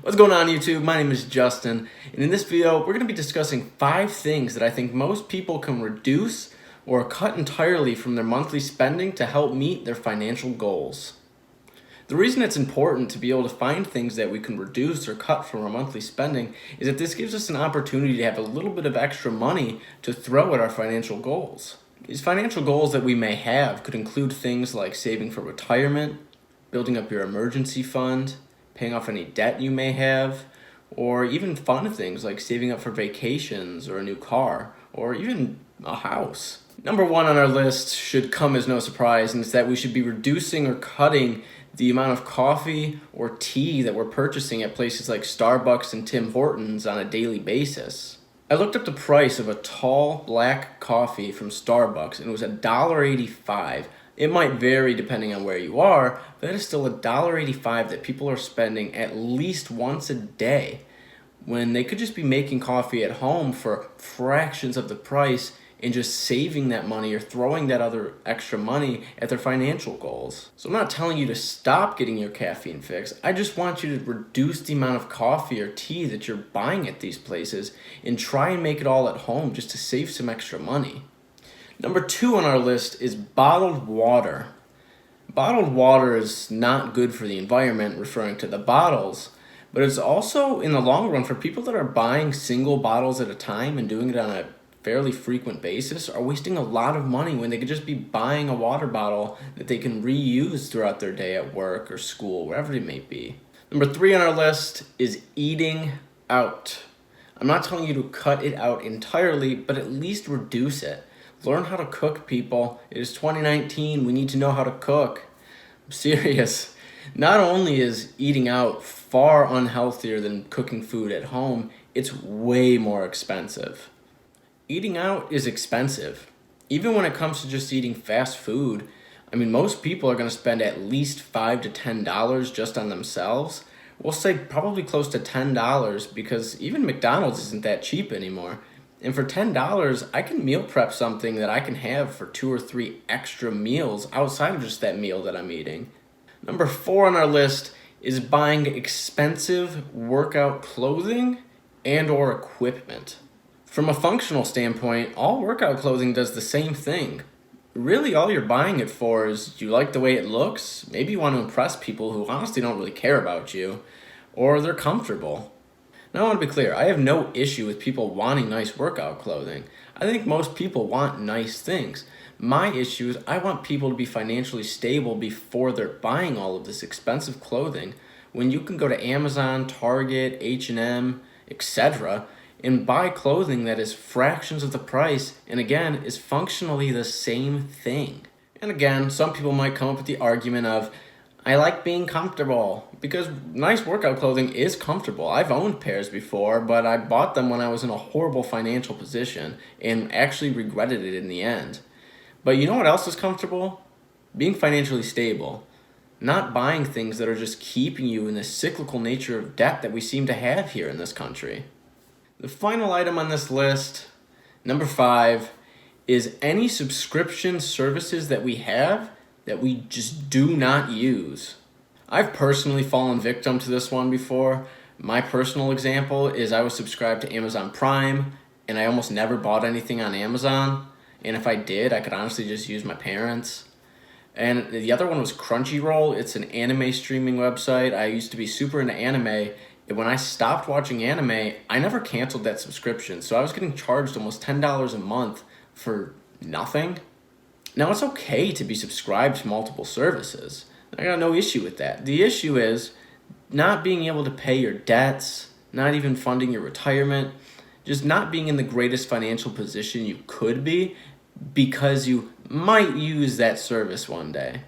What's going on YouTube? My name is Justin, and in this video we're going to be discussing 5 things that I think most people can reduce or cut entirely from their monthly spending to help meet their financial goals. The reason it's important to be able to find things that we can reduce or cut from our monthly spending is that this gives us an opportunity to have a little bit of extra money to throw at our financial goals. These financial goals that we may have could include things like saving for retirement, building up your emergency fund, paying off any debt you may have, or even fun things like saving up for vacations or a new car, or even a house. Number 1 on our list should come as no surprise, and it's that we should be reducing or cutting the amount of coffee or tea that we're purchasing at places like Starbucks and Tim Hortons on a daily basis. I looked up the price of a tall black coffee from Starbucks and it was $1.85. It might vary depending on where you are, but that is still $1.85 that people are spending at least once a day when they could just be making coffee at home for fractions of the price and just saving that money or throwing that other extra money at their financial goals. So I'm not telling you to stop getting your caffeine fix. I just want you to reduce the amount of coffee or tea that you're buying at these places and try and make it all at home just to save some extra money. Number 2 on our list is bottled water. Bottled water is not good for the environment, referring to the bottles, but it's also in the long run for people that are buying single bottles at a time and doing it on a fairly frequent basis are wasting a lot of money when they could just be buying a water bottle that they can reuse throughout their day at work or school, wherever it may be. Number 3 on our list is eating out. I'm not telling you to cut it out entirely, but at least reduce it. Learn how to cook, people. It is 2019. We need to know how to cook. I'm serious. Not only is eating out far unhealthier than cooking food at home, it's way more expensive. Eating out is expensive. Even when it comes to just eating fast food, most people are going to spend at least $5 to $10 just on themselves. We'll say probably close to $10 because even McDonald's isn't that cheap anymore. And for $10, I can meal prep something that I can have for 2 or 3 extra meals outside of just that meal that I'm eating. Number 4 on our list is buying expensive workout clothing and or equipment. From a functional standpoint, all workout clothing does the same thing. Really, all you're buying it for is you like the way it looks, maybe you want to impress people who honestly don't really care about you, or they're comfortable. Now I want to be clear, I have no issue with people wanting nice workout clothing. I think most people want nice things. My issue is I want people to be financially stable before they're buying all of this expensive clothing when you can go to Amazon, Target, H&M, etc., and buy clothing that is fractions of the price and again is functionally the same thing. And again, some people might come up with the argument of, I like being comfortable, because nice workout clothing is comfortable. I've owned pairs before, but I bought them when I was in a horrible financial position and actually regretted it in the end. But you know what else is comfortable? Being financially stable. Not buying things that are just keeping you in the cyclical nature of debt that we seem to have here in this country. The final item on this list, number 5, is any subscription services that we have that we just do not use. I've personally fallen victim to this one before. My personal example is I was subscribed to Amazon Prime and I almost never bought anything on Amazon. And if I did, I could honestly just use my parents'. And the other one was Crunchyroll. It's an anime streaming website. I used to be super into anime. And when I stopped watching anime, I never canceled that subscription. So I was getting charged almost $10 a month for nothing. Now it's okay to be subscribed to multiple services. I got no issue with that. The issue is not being able to pay your debts, not even funding your retirement, just not being in the greatest financial position you could be because you might use that service one day.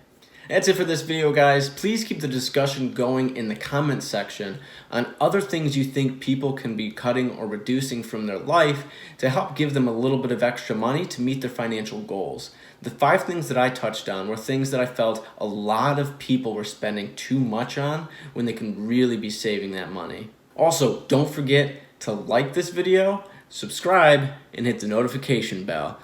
That's it for this video, guys. Please keep the discussion going in the comments section on other things you think people can be cutting or reducing from their life to help give them a little bit of extra money to meet their financial goals. The 5 things that I touched on were things that I felt a lot of people were spending too much on when they can really be saving that money. Also, don't forget to like this video, subscribe, and hit the notification bell.